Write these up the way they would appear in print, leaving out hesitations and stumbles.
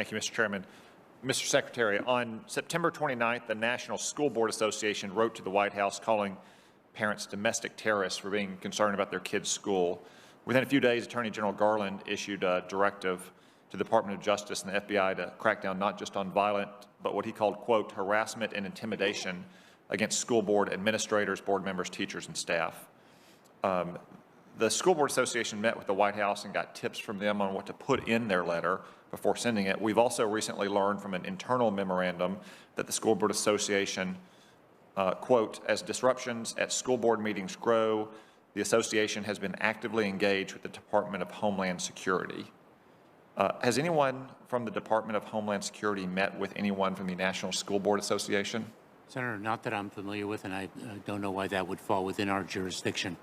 Thank you, Mr. Chairman. Mr. Secretary, on September 29th, the National School Board Association wrote to the White House calling parents domestic terrorists for being concerned about their kids' school. Within a few days, Attorney General Garland issued a directive to the Department of Justice and the FBI to crack down not just on violent, but what he called, quote, harassment and intimidation against school board administrators, board members, teachers, and staff. The School Board Association met with the White House and got tips from them on what to put in their letter before sending it. We've also recently learned from an internal memorandum that the School Board Association, quote, as disruptions at school board meetings grow, the association has been actively engaged with the Department of Homeland Security. Has anyone from the Department of Homeland Security met with anyone from the National School Board Association? Senator, not that I'm familiar with, and I don't know why that would fall within our jurisdiction.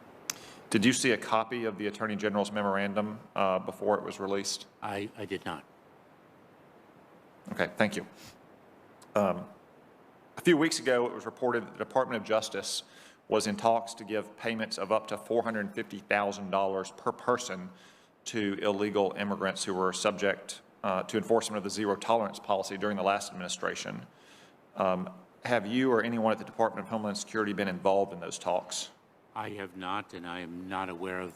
Did you see a copy of the Attorney General's memorandum before it was released? I did not. Okay, thank you. A few weeks ago, it was reported that the Department of Justice was in talks to give payments of up to $450,000 per person to illegal immigrants who were subject to enforcement of the zero tolerance policy during the last administration. Have you or anyone at the Department of Homeland Security been involved in those talks? I have not, and I am not aware of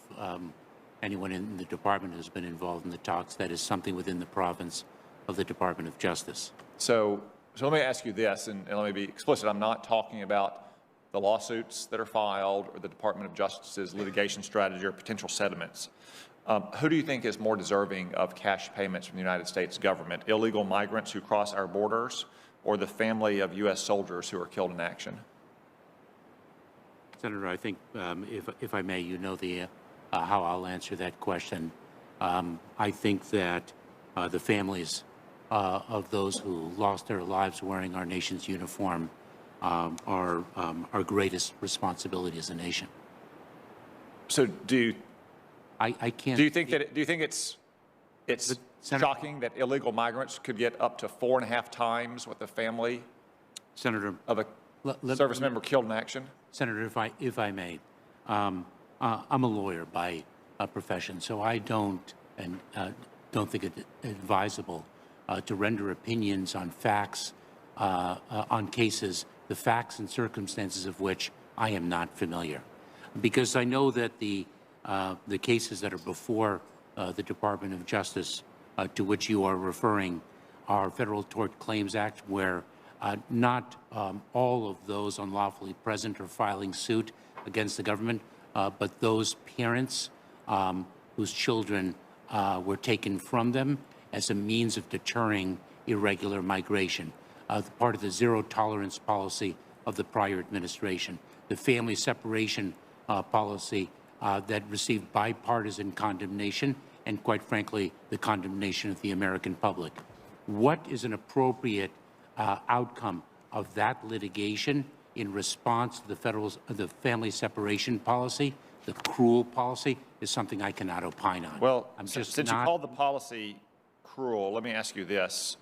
anyone in the department who's been involved in the talks. That is something within the province of the Department of Justice. So let me ask you this, and let me be explicit. I'm not talking about the lawsuits that are filed or the Department of Justice's litigation strategy or potential settlements. Who do you think is more deserving of cash payments from the United States government? Illegal migrants who cross our borders or the family of U.S. soldiers who are killed in action? Senator, I think, if I may, you know how I'll answer that question. I think that the families of those who lost their lives wearing our nation's uniform are our greatest responsibility as a nation. So I can't. Do you think it's shocking that illegal migrants could get up to 4.5 times what the family Senator of a service member killed in action? Senator, if I may, I'm a lawyer by profession, so I don't think it advisable to render opinions on facts, on cases, the facts and circumstances of which I am not familiar, because I know that the cases that are before the Department of Justice to which you are referring are Federal Tort Claims Act, where not all of those unlawfully present are filing suit against the government, but those parents whose children were taken from them as a means of deterring irregular migration, part of the zero tolerance policy of the prior administration, the family separation policy that received bipartisan condemnation and, quite frankly, the condemnation of the American public. What is an appropriate outcome of that litigation in response to the family separation policy, the cruel policy, is something I cannot opine on. Well, since you called the policy cruel, let me ask you this.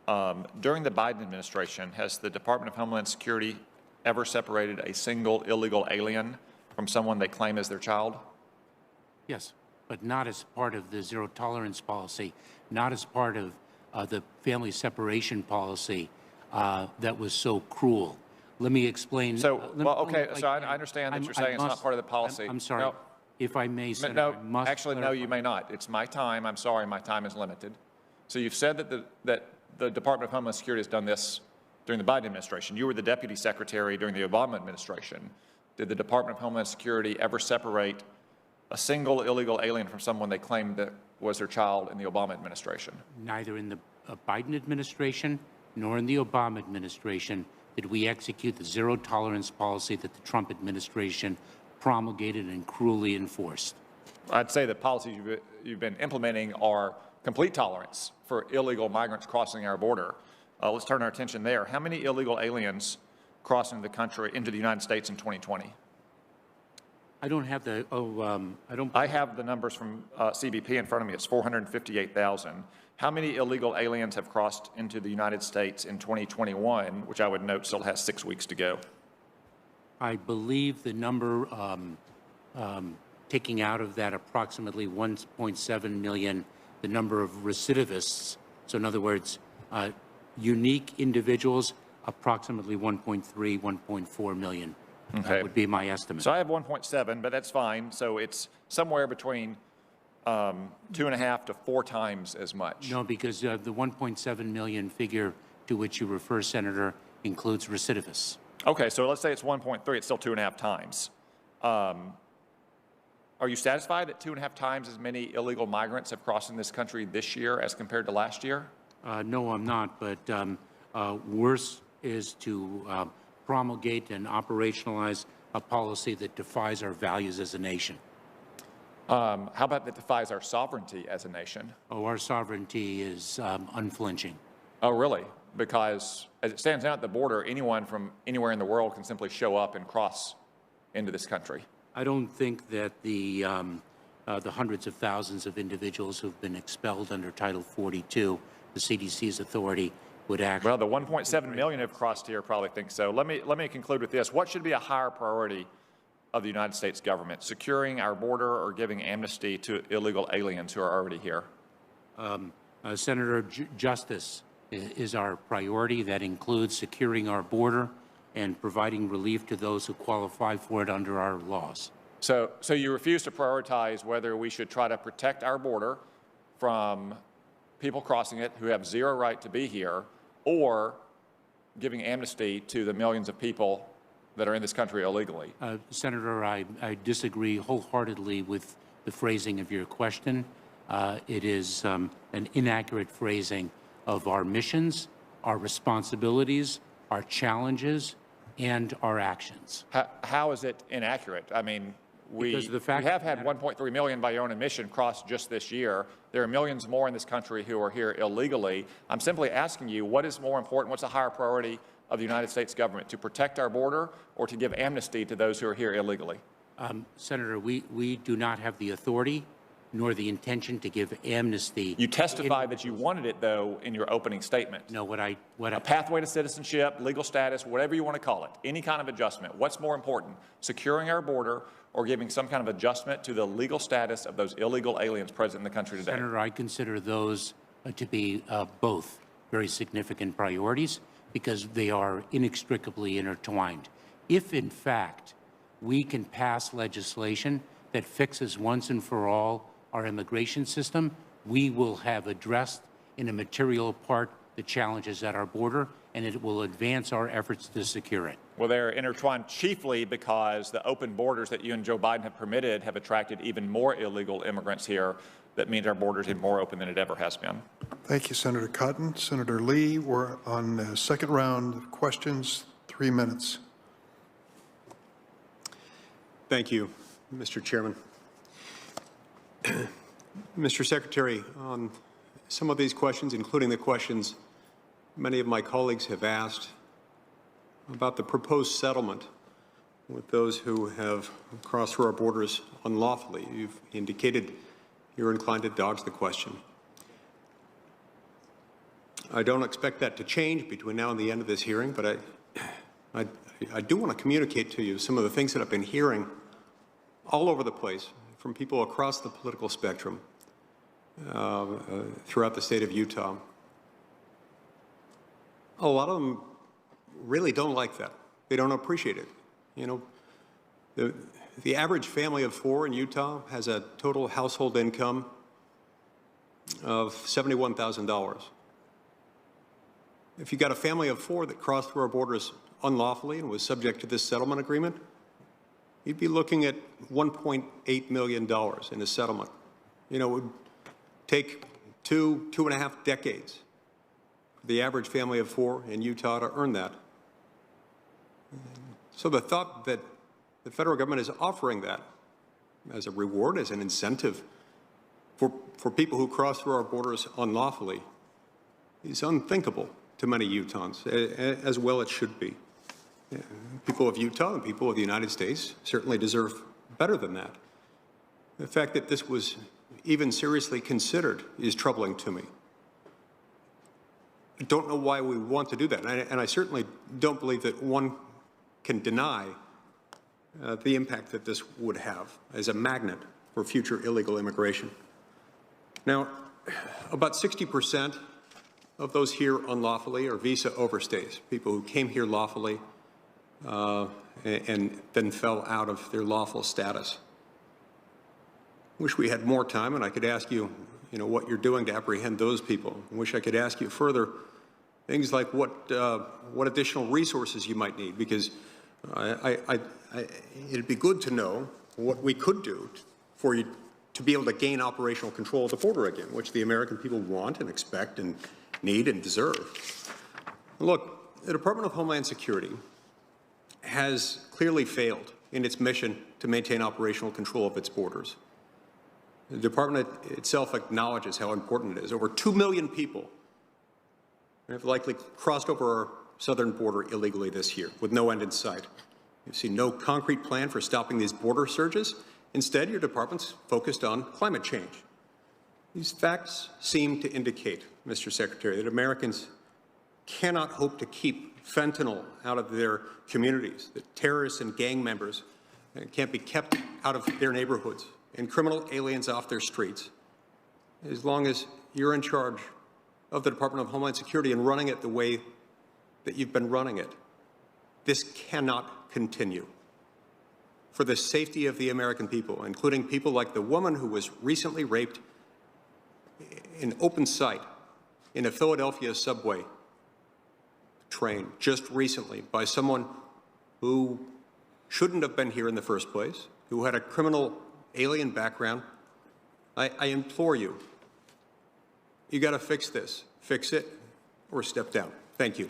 During the Biden administration, has the Department of Homeland Security ever separated a single illegal alien from someone they claim as their child? Yes, but not as part of the zero tolerance policy, not as part of the family separation policy that was so cruel. Let me explain. So, well, okay, so I understand that you're saying it's not part of the policy. I'm sorry. No. If I may, Senator, no, I must actually, clarify. no, you may not. It's my time. I'm sorry, my time is limited. So you've said that the Department of Homeland Security has done this during the Biden administration. You were the Deputy Secretary during the Obama administration. Did the Department of Homeland Security ever separate a single illegal alien from someone they claimed that was their child in the Obama administration? Neither in the Biden administration nor in the Obama administration did we execute the zero tolerance policy that the Trump administration promulgated and cruelly enforced. I'd say the policies you've been implementing are complete tolerance for illegal migrants crossing our border. Let's turn our attention there. How many illegal aliens crossed into the country, into the United States in 2020? I don't have the, I have the numbers from CBP in front of me. It's 458,000. How many illegal aliens have crossed into the United States in 2021, which I would note still has 6 weeks to go? I believe the number, taking out of that approximately 1.7 million, the number of recidivists, So in other words, unique individuals, approximately 1.3, 1.4 million would be my estimate. So I have 1.7, but that's fine. So it's somewhere between 2.5 to 4 times as much. No, because the 1.7 million figure to which you refer, Senator, includes recidivists. Okay, so let's say it's 1.3. It's still 2.5 times. Are you satisfied that 2.5 times as many illegal migrants have crossed in this country this year as compared to last year? No, I'm not, but worse is to promulgate and operationalize a policy that defies our values as a nation. How about that defies our sovereignty as a nation? Oh, our sovereignty is unflinching. Oh, really? Because as it stands now at the border, anyone from anywhere in the world can simply show up and cross into this country. I don't think that the hundreds of thousands of individuals who've been expelled under Title 42, the CDC's authority, would actually... Well, the 1.7 million who've crossed here probably think so. Let me conclude with this. What should be a higher priority of the United States government, securing our border or giving amnesty to illegal aliens who are already here? Senator, justice is our priority. That includes securing our border and providing relief to those who qualify for it under our laws. So you refuse to prioritize whether we should try to protect our border from people crossing it who have zero right to be here, or giving amnesty to the millions of people that are in this country illegally? Senator, I disagree wholeheartedly with the phrasing of your question. It is an inaccurate phrasing of our missions, our responsibilities, our challenges, and our actions. How is it inaccurate? I mean, we have had 1.3 million by your own admission cross just this year. There are millions more in this country who are here illegally. I'm simply asking you, what is more important? What's a higher priority of the United States government, to protect our border or to give amnesty to those who are here illegally? Senator, we do not have the authority nor the intention to give amnesty. You testified that you wanted it, though, in your opening statement. No, a pathway to citizenship, legal status, whatever you want to call it, any kind of adjustment. What's more important, securing our border or giving some kind of adjustment to the legal status of those illegal aliens present in the country today? Senator, I consider those to be both very significant priorities because they are inextricably intertwined. If, in fact, we can pass legislation that fixes once and for all our immigration system, we will have addressed in a material part the challenges at our border, and it will advance our efforts to secure it. Well, they're intertwined chiefly because the open borders that you and Joe Biden have permitted have attracted even more illegal immigrants here. That means our borders are more open than it ever has been. Thank you, Senator Cotton. Senator Lee, we're on the second round of questions, 3 minutes. Thank you, Mr. Chairman. Mr. Secretary, on some of these questions, including the questions many of my colleagues have asked about the proposed settlement with those who have crossed through our borders unlawfully, you've indicated you're inclined to dodge the question. I don't expect that to change between now and the end of this hearing, but I do want to communicate to you some of the things that I've been hearing all over the place from people across the political spectrum throughout the state of Utah. A lot of them really don't like that. They don't appreciate it. You know, the average family of 4 in Utah has a total household income of $71,000. If you got a family of 4 that crossed through our borders unlawfully and was subject to this settlement agreement, you'd be looking at $1.8 million in a settlement. You know, it would take 2.5 decades for the average family of 4 in Utah to earn that. So the thought that the federal government is offering that as a reward, as an incentive for people who cross through our borders unlawfully is unthinkable to many Utahns, as well it should be. People of Utah and people of the United States certainly deserve better than that. The fact that this was even seriously considered is troubling to me. I don't know why we want to do that, and I certainly don't believe that one can deny the impact that this would have as a magnet for future illegal immigration. Now, about 60% of those here unlawfully or visa overstays, people who came here lawfully and then fell out of their lawful status. Wish we had more time and I could ask you, what you're doing to apprehend those people. I wish I could ask you further things like what additional resources you might need, because it'd be good to know what we could do for you to be able to gain operational control of the border again, which the American people want and expect and need and deserve. Look, the Department of Homeland Security has clearly failed in its mission to maintain operational control of its borders. The department itself acknowledges how important it is. Over 2 million people have likely crossed over our southern border illegally this year with no end in sight. You see no concrete plan for stopping these border surges. Instead, your department's focused on climate change. These facts seem to indicate, Mr. Secretary, that Americans cannot hope to keep fentanyl out of their communities, that terrorists and gang members can't be kept out of their neighborhoods, and criminal aliens off their streets, as long as you're in charge of the Department of Homeland Security and running it the way that you've been running it. This cannot continue. For the safety of the American people, including people like the woman who was recently raped in open sight in a Philadelphia subway train just recently by someone who shouldn't have been here in the first place, who had a criminal alien background, I implore you, you got to fix this. Fix it or step down. Thank you.